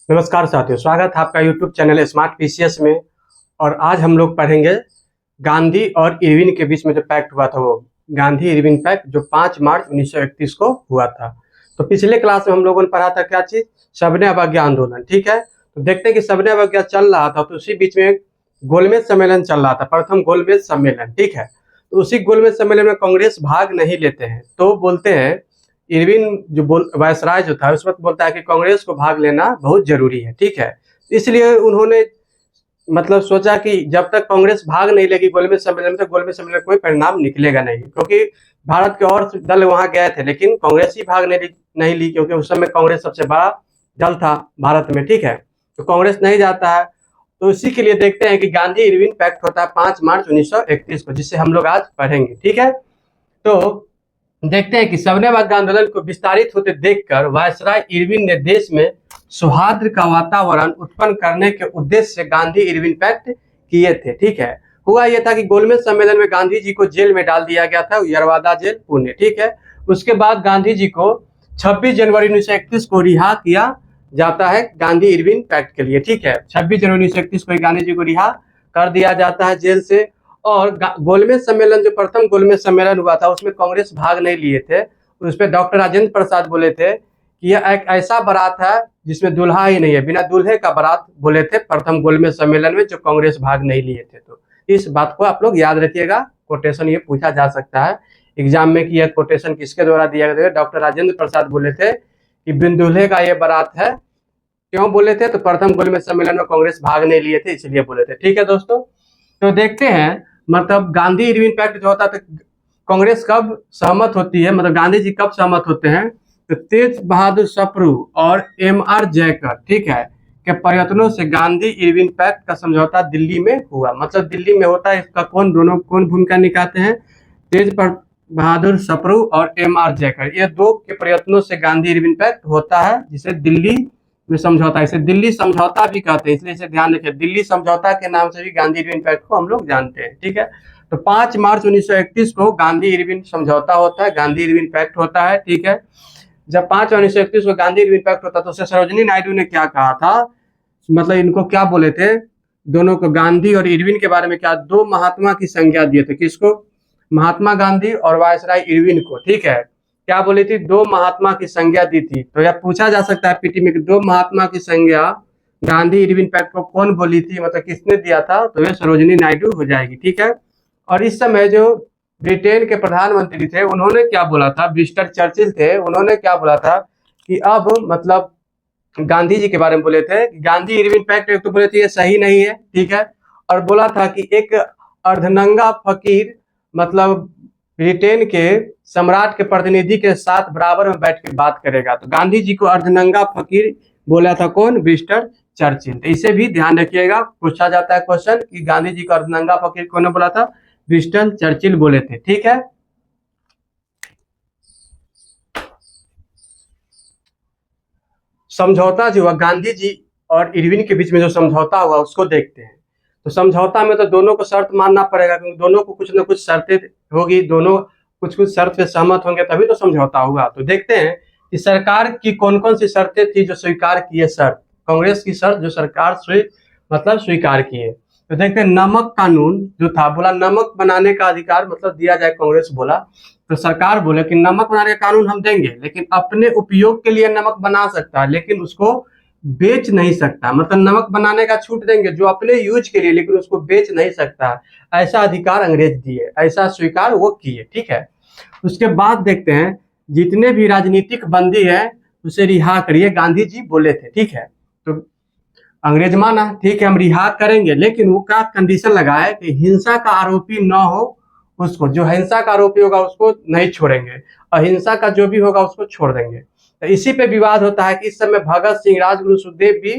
नमस्कार साथियों, स्वागत है आपका यूट्यूब चैनल स्मार्ट पीसीएस में। और आज हम लोग पढ़ेंगे गांधी और इरविन के बीच में जो पैक्ट हुआ था, वो गांधी इरविन पैक्ट जो 5 मार्च 1931 को हुआ था। तो पिछले क्लास में हम लोगों ने पढ़ा था क्या चीज, सविनय अवज्ञा आंदोलन। ठीक है, तो देखते हैं कि सविनय अवज्ञा चल रहा था तो उसी बीच में गोलमेज सम्मेलन चल रहा था, प्रथम गोलमेज सम्मेलन। ठीक है, तो उसी गोलमेज सम्मेलन में कांग्रेस भाग नहीं लेते हैं, तो बोलते हैं इरविन जो वायसराय जो था उस वक्त बोलता है कि कांग्रेस को भाग लेना बहुत जरूरी है। ठीक है, इसलिए उन्होंने मतलब सोचा कि जब तक कांग्रेस भाग नहीं लेगी गोलमेज सम्मेलन में तो गोलमेज सम्मेलन में कोई परिणाम निकलेगा नहीं, क्योंकि भारत के और दल वहां गए थे लेकिन कांग्रेस ही भाग नहीं ली, क्योंकि उस समय कांग्रेस सबसे बड़ा दल था भारत में। ठीक है, तो कांग्रेस नहीं जाता है, तो इसी के लिए देखते हैं कि गांधी इरविन पैक्ट होता है 5 मार्च 1931 को, जिससे हम लोग आज पढ़ेंगे। ठीक है, तो देखते हैं कि सविनय अवज्ञा आंदोलन को विस्तारित होते देखकर वायसराय इरविन ने देश में सौहार्द का वातावरण उत्पन्न करने के उद्देश्य से गांधी इरविन पैक्ट किए थे। ठीक है, हुआ यह था कि गोलमेज सम्मेलन में गांधी जी को जेल में डाल दिया गया था, यरवादा जेल पुणे। ठीक है, उसके बाद गांधी जी को 26 जनवरी 1931 को रिहा किया जाता है गांधी इरविन पैक्ट के लिए। ठीक है, 26 जनवरी 1931 को गांधी जी को रिहा कर दिया जाता है जेल से। और गोलमेज सम्मेलन जो प्रथम गोलमेज सम्मेलन हुआ था उसमें कांग्रेस भाग नहीं लिए थे। उस पर डॉक्टर राजेंद्र प्रसाद बोले थे कि यह एक ऐसा बारात है जिसमें दूल्हा ही नहीं है, बिना दूल्हे का बारात बोले थे प्रथम गोलमेज सम्मेलन में, जो कांग्रेस भाग नहीं लिए थे। तो इस बात को आप लोग याद रखिएगा, कोटेशन ये पूछा जा सकता है एग्जाम में कि यह कोटेशन किसके द्वारा दिया गया। डॉक्टर राजेंद्र प्रसाद बोले थे कि बिन दूल्हे का ये बारात है। क्यों बोले थे? तो प्रथम गोलमेज सम्मेलन में कांग्रेस भाग नहीं लिए थे, इसलिए बोले थे। ठीक है दोस्तों, तो देखते हैं मतलब गांधी इरविन पैक्ट जो होता है तो कांग्रेस कब सहमत होती है, मतलब गांधी जी कब सहमत होते हैं? तो तेज बहादुर सप्रू और एम.आर. जयकर, ठीक है, के प्रयत्नों से गांधी इरविन पैक्ट का समझौता दिल्ली में हुआ। मतलब दिल्ली में होता है, इसका कौन भूमिका निभाते हैं? तेज बहादुर सप्रू और एम.आर. जयकर, ये दो के प्रयत्नों से गांधी इरविन पैक्ट होता है, जिसे दिल्ली में समझौता, इसे दिल्ली समझौता भी कहते हैं, इसलिए इसे ध्यान रखें। दिल्ली समझौता के नाम से भी गांधी इरविन पैक्ट को हम लोग जानते हैं। ठीक है, तो 5 मार्च 1931 को गांधी इरविन समझौता होता है, गांधी इरविन पैक्ट होता है। ठीक है, जब 5 मार्च 1931 को गांधी इरविन पैक्ट होता है तो उसे सरोजिनी नायडू ने क्या कहा था, मतलब इनको क्या बोले थे, दोनों को, गांधी और इरविन के बारे में क्या, दो महात्मा की संज्ञा दिए थे। किसको? महात्मा गांधी और वायसराय इरविन को। ठीक है, क्या बोली थी? दो महात्मा की संज्ञा दी थी। तो यह पूछा जा सकता है पीटी में कि दो महात्मा की संज्ञा गांधी इरविन पैक्ट को कौन बोली थी, मतलब किसने दिया था? तो यह सरोजिनी नायडू हो जाएगी। ठीक है, और इस समय जो ब्रिटेन के प्रधानमंत्री थे उन्होंने क्या बोला था, विंस्टन चर्चिल थे, उन्होंने क्या बोला था कि अब मतलब गांधी जी के बारे में बोले थे कि गांधी इरविन पैक्ट एक तो बोले थे ये सही नहीं है। ठीक है, और बोला था कि एक अर्धनंगा फकीर मतलब ब्रिटेन के सम्राट के प्रतिनिधि के साथ बराबर में बैठ के बात करेगा। तो गांधी जी को अर्धनंगा फकीर बोला था कौन? Winston Churchill. तो इसे भी ध्यान रखिएगा, पूछा जाता है क्वेश्चन कि गांधी जी को अर्धनंगा फकीर कौन बोला था? विंस्टन चर्चिल बोले थे। ठीक है, समझौता जो हुआ गांधी जी और इरविन के बीच में, जो समझौता हुआ उसको देखते हैं। तो समझौता में तो दोनों को शर्त मानना पड़ेगा, क्योंकि दोनों को कुछ ना कुछ शर्तें होगी, दोनों कुछ कुछ शर्त पे सहमत होंगे तभी तो समझौता हुआ। तो देखते हैं कि सरकार की कौन कौन सी शर्तें थी जो स्वीकार किए, शर्त कांग्रेस की शर्त जो सरकार स्वीकार किए। तो देखते हैं, नमक कानून जो था, बोला नमक बनाने का अधिकार मतलब दिया जाए, कांग्रेस बोला। तो सरकार बोले कि नमक बनाने का कानून हम देंगे, लेकिन अपने उपयोग के लिए नमक बना सकता है लेकिन उसको बेच नहीं सकता। मतलब नमक बनाने का छूट देंगे जो अपने यूज के लिए, लेकिन उसको बेच नहीं सकता, ऐसा अधिकार अंग्रेज दिए, ऐसा स्वीकार वो किए। ठीक है, उसके बाद देखते हैं, जितने भी राजनीतिक बंदी है उसे रिहा करिए, गांधी जी बोले थे। ठीक है, तो अंग्रेज माना, ठीक है हम रिहा करेंगे, लेकिन वो क्या कंडीशन लगाए कि हिंसा का आरोपी न हो, उसको, जो हिंसा का आरोपी होगा उसको नहीं छोड़ेंगे, अहिंसा का जो भी होगा उसको छोड़ देंगे। तो इसी पे विवाद होता है कि इस समय भगत सिंह, राजगुरु, सुखदेव भी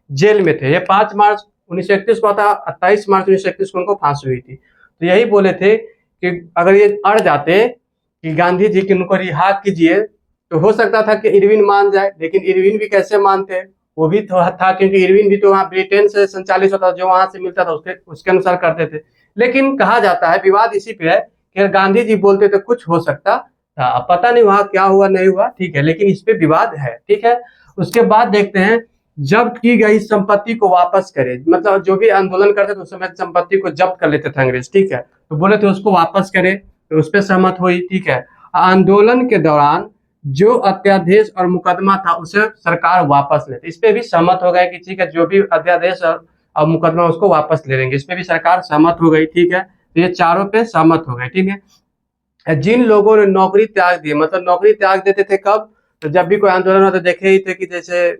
जेल में थे। ये 5 मार्च 1931 को था, 28 मार्च 1931 को उनको फांसी हुई थी। तो यही बोले थे कि अगर ये अड़ जाते कि गांधी जी की उनको रिहा कीजिए तो हो सकता था कि इरविन मान जाए, लेकिन इरविन भी कैसे मानते? वो भी तो था, क्योंकि इरविन भी तो वहाँ ब्रिटेन से संचालित होता था, जो वहां से मिलता था उसके अनुसार करते थे। लेकिन कहा जाता है, विवाद इसी पे है कि गांधी जी बोलते तो कुछ हो सकता था, अब पता नहीं वहां क्या हुआ नहीं हुआ। ठीक है, लेकिन इस पे विवाद है। ठीक है, उसके बाद देखते हैं जब्त की गई संपत्ति को वापस करे। मतलब जो भी आंदोलन करते थे उस समय संपत्ति को जब्त कर लेते थे अंग्रेज, ठीक है, तो बोले थे उसको वापस करे, तो उस पर सहमत हुई, ठीक है। आंदोलन के दौरान जो अध्यादेश और मुकदमा था उसे सरकार वापस लेते, इस पे भी सहमत हो गए कि ठीक है, जो भी अध्यादेश और मुकदमा उसको वापस ले लेंगे, इस पे भी सरकार सहमत हो गई, ठीक है। तो ये चारों पे सहमत हो गए, ठीक है। जिन लोगों ने नौकरी त्याग दी, मतलब नौकरी त्याग देते थे कब, तो जब भी कोई आंदोलन होता देखे ही थे कि जैसे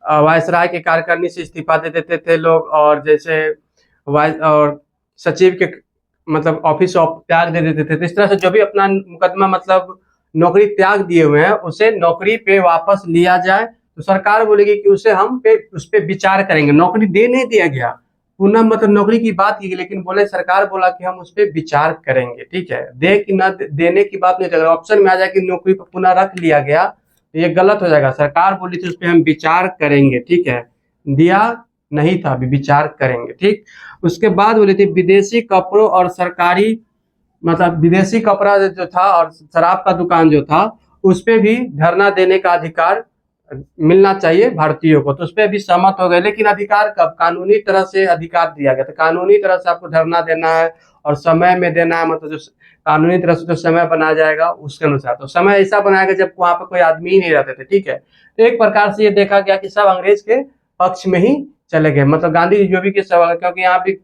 वायसराय के कार्यकारिणी से इस्तीफा दे देते थे लोग, और जैसे और सचिव के मतलब ऑफिस ऑफ त्याग दे देते थे। तो इस तरह से जो भी अपना मुकदमा मतलब नौकरी त्याग दिए हुए हैं उसे नौकरी पे वापस लिया जाए, तो सरकार बोलेगी कि उसे हम पे उस पर विचार करेंगे। नौकरी दे नहीं दिया गया, पुनः मतलब नौकरी की बात की गई, लेकिन बोले सरकार बोला कि हम उस पर विचार करेंगे, ठीक है। दे कि न देने की बात नहीं, अगर ऑप्शन में आ जाए कि नौकरी पर पुनः रख लिया गया तो ये गलत हो जाएगा। सरकार बोली थी उस पर हम विचार करेंगे, ठीक है, दिया नहीं था, अभी विचार करेंगे, ठीक। उसके बाद बोली थी विदेशी कपड़ों और सरकारी मतलब विदेशी कपड़ा जो था और शराब का दुकान जो था उस पे भी धरना देने का अधिकार मिलना चाहिए भारतीयों को, तो उस पर भी सहमत हो गए। लेकिन अधिकार कब, कानूनी तरह से अधिकार दिया गया था, कानूनी तरह से आपको धरना देना है और समय में देना है, मतलब जो कानूनी तरह से जो समय बनाया जाएगा उसके अनुसार। तो समय ऐसा बनाया गया जब वहां पर कोई आदमी ही नहीं रहते थे, ठीक है। तो एक प्रकार से ये देखा गया कि सब अंग्रेज के पक्ष में ही चले गए, मतलब गांधी जी जो भी के सवाल, क्योंकि यहाँ भी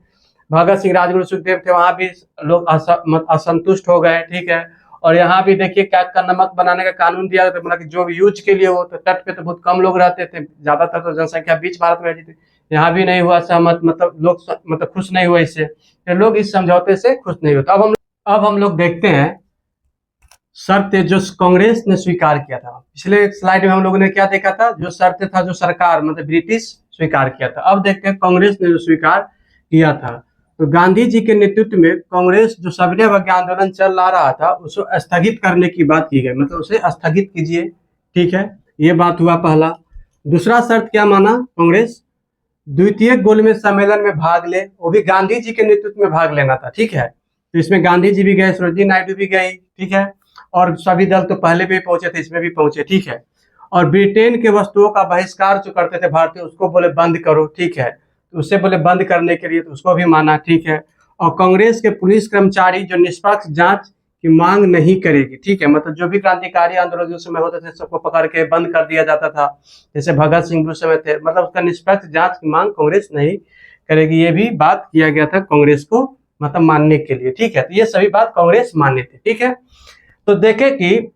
भगत सिंह, राजगुरु, सुखदेव थे, वहां भी लोग असंतुष्ट हो गए, ठीक है। और यहाँ भी देखिए क्या का नमक बनाने का कानून दिया गया, मतलब कि जो भी यूज के लिए हो, तो तट पे तो बहुत कम लोग रहते थे, ज्यादातर तो जनसंख्या बीच भारत में रहती थी। यहाँ भी नहीं हुआ सहमत, मतलब लोग मतलब खुश नहीं हुए इससे, तो लोग इस समझौते से खुश नहीं होते। अब हम लोग देखते हैं शर्त जो कांग्रेस ने स्वीकार किया था। पिछले स्लाइड में हम लोगों ने क्या देखा था, जो शर्त था जो सरकार मतलब ब्रिटिश स्वीकार किया था। अब देखते हैं कांग्रेस ने जो स्वीकार किया था। तो गांधी जी के नेतृत्व में कांग्रेस जो सविनय अवज्ञा आंदोलन चल रहा था उसको स्थगित करने की बात की गई, मतलब उसे स्थगित कीजिए, ठीक है, ये बात हुआ पहला। दूसरा शर्त क्या माना कांग्रेस, द्वितीय गोलमेज सम्मेलन में भाग ले, वो भी गांधी जी के नेतृत्व में भाग लेना था, ठीक है। तो इसमें गांधी जी भी गए, सरोजिनी नायडू भी गई, ठीक है, और सभी दल तो पहले भी पहुंचे थे, इसमें भी पहुंचे, ठीक है। और ब्रिटेन के वस्तुओं का बहिष्कार जो करते थे भारतीय, उसको बोले बंद करो, ठीक है, तो उससे बोले बंद करने के लिए, तो उसको भी माना, ठीक है। और कांग्रेस के पुलिस कर्मचारी जो निष्पक्ष जांच की मांग नहीं करेगी, ठीक है, मतलब जो भी क्रांतिकारी आंदोलन जो समय होते थे सबको पकड़ के बंद कर दिया जाता था, जैसे भगत सिंह उस समय थे, मतलब उसका निष्पक्ष जांच की मांग कांग्रेस नहीं करेगी, ये भी बात किया गया था कांग्रेस को मतलब मानने के लिए, ठीक है। तो ये सभी बात कांग्रेस मानने थी, ठीक है। तो देखे कि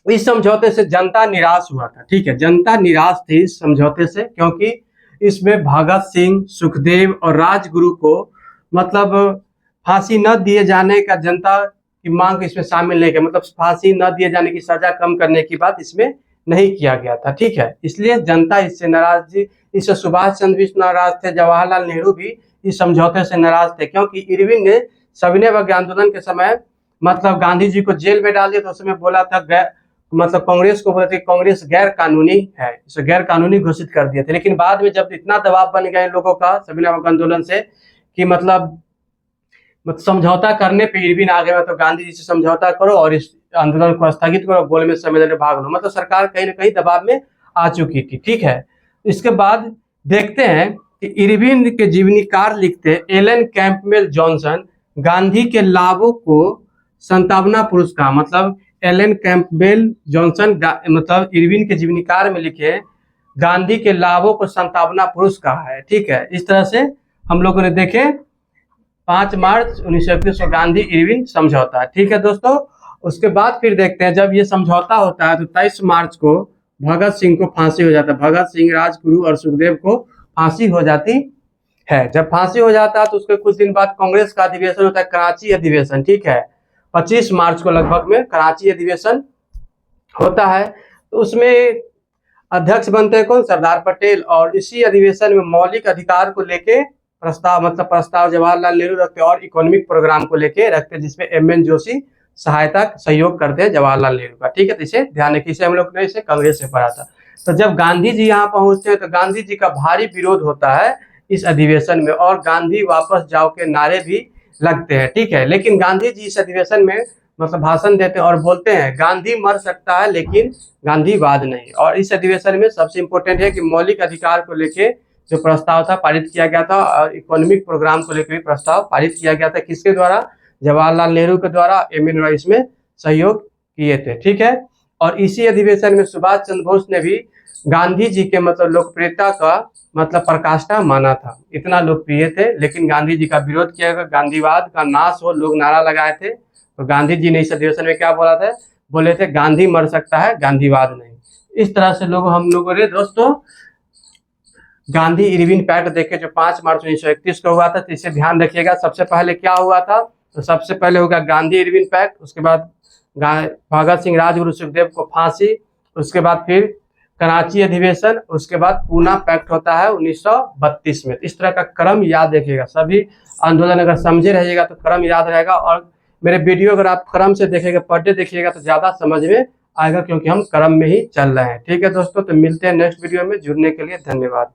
इस समझौते से जनता निराश हुआ था, ठीक है, जनता निराश थी इस समझौते से, क्योंकि इसमें भगत सिंह, सुखदेव और राजगुरु को मतलब फांसी न दिए जाने का जनता की मांग इसमें शामिल नहीं किया, मतलब फांसी न दिए जाने की सजा कम करने की बात इसमें नहीं किया गया था, ठीक है। इसलिए जनता इससे नाराज थी, इससे सुभाष चंद्र भी नाराज थे, जवाहरलाल नेहरू भी इस समझौते से नाराज थे, क्योंकि इरविन ने सविनय अवज्ञा आंदोलन के समय मतलब गांधी जी को जेल में डाल दिया, तो उस समय बोला था मतलब कांग्रेस को बोला था कि कांग्रेस गैर कानूनी है, इसे गैर कानूनी घोषित कर दिए थे। लेकिन बाद में जब इतना दबाव बन गया इन लोगों का सविनय अवज्ञा आंदोलन से कि मतलब समझौता करने पे इरविन आ गया, तो गांधी जी से समझौता करो और इस आंदोलन को स्थगित करो, गोलमेज सम्मेलन में भाग लो, मतलब सरकार कहीं ना कहीं दबाव में आ चुकी थी, ठीक है। इसके बाद देखते हैं कि इरविन के जीवनीकार लिखते एलन कैंपबेल जॉनसन गांधी के लाभों को संतावना पुरस्कार, मतलब एलन कैंपबेल जॉनसन मतलब इरविन के जीवनीकार में लिखे गांधी के लाभों को संतावना पुरस्कार है, ठीक है। इस तरह से हम लोगों ने देखे 5 मार्च 1931 को गांधी इरविन समझौता, ठीक है दोस्तों। उसके बाद फिर देखते हैं जब ये समझौता होता है तो 23 मार्च को भगत सिंह को फांसी हो जाता है, भगत सिंह, राजगुरु और सुखदेव को फांसी हो जाती है। जब फांसी हो जाता है तो उसके कुछ दिन बाद कांग्रेस का अधिवेशन होता है, कराची अधिवेशन, ठीक है, 25 मार्च को लगभग में कराची अधिवेशन होता है। तो उसमें अध्यक्ष बनते हैं कौन, सरदार पटेल, और इसी अधिवेशन में मौलिक अधिकार को लेके प्रस्ताव जवाहरलाल नेहरू रखते और इकोनॉमिक प्रोग्राम को लेके रखते, जिसमें एम.एन. जोशी सहयोग करते हैं जवाहरलाल नेहरू का, ठीक है। तो इसे ध्यान रखिए, इसे हम लोग ने इसे कांग्रेस से पढ़ा था। तो जब गांधी जी यहाँ पहुंचते हैं तो गांधी जी का भारी विरोध होता है इस अधिवेशन में, और गांधी वापस जाओ के नारे भी लगते हैं, ठीक है। लेकिन गांधी जी इस अधिवेशन में मतलब भाषण देते हैं और बोलते हैं गांधी मर सकता है लेकिन गांधीवाद नहीं। और इस अधिवेशन में सबसे इम्पोर्टेंट है कि मौलिक अधिकार को लेके जो प्रस्ताव था पारित किया गया था, और इकोनॉमिक प्रोग्राम को लेकर भी प्रस्ताव पारित किया गया था। किसके द्वारा? जवाहरलाल नेहरू के द्वारा। एम.एन. रॉय इसमें सहयोग किए थे। ठीक है। और इसी अधिवेशन में सुभाष चंद्र बोस ने भी गांधी जी के मतलब लोकप्रियता का मतलब पराकाष्ठा माना था। इतना लोकप्रिय थे, लेकिन गांधी जी का विरोध किया गया। गांधीवाद का नाश हो लोग नारा लगाए थे। तो गांधी जी ने इस अधिवेशन में क्या बोला था? बोले थे गांधी मर सकता है, गांधीवाद नहीं। इस तरह से हम लोगों ने दोस्तों गांधी इरविन पैक्ट देखे जो 5 मार्च 1931 को हुआ था। तो इसे ध्यान रखिएगा। सबसे पहले क्या हुआ था? तो सबसे पहले होगा गांधी इरविन पैक्ट, उसके बाद भगत सिंह राजगुरु सुखदेव को फांसी, उसके बाद फिर कराची अधिवेशन, उसके बाद पूना पैक्ट होता है 1932 में। इस तरह का क्रम याद रखिएगा। सभी आंदोलन अगर समझे रहिएगा तो क्रम याद रहेगा। और मेरे वीडियो अगर आप क्रम से देखेंगे, पर डे देखिएगा तो ज़्यादा समझ में आएगा, क्योंकि हम क्रम में ही चल रहे हैं। ठीक है दोस्तों, तो मिलते हैं नेक्स्ट वीडियो में। जुड़ने के लिए धन्यवाद।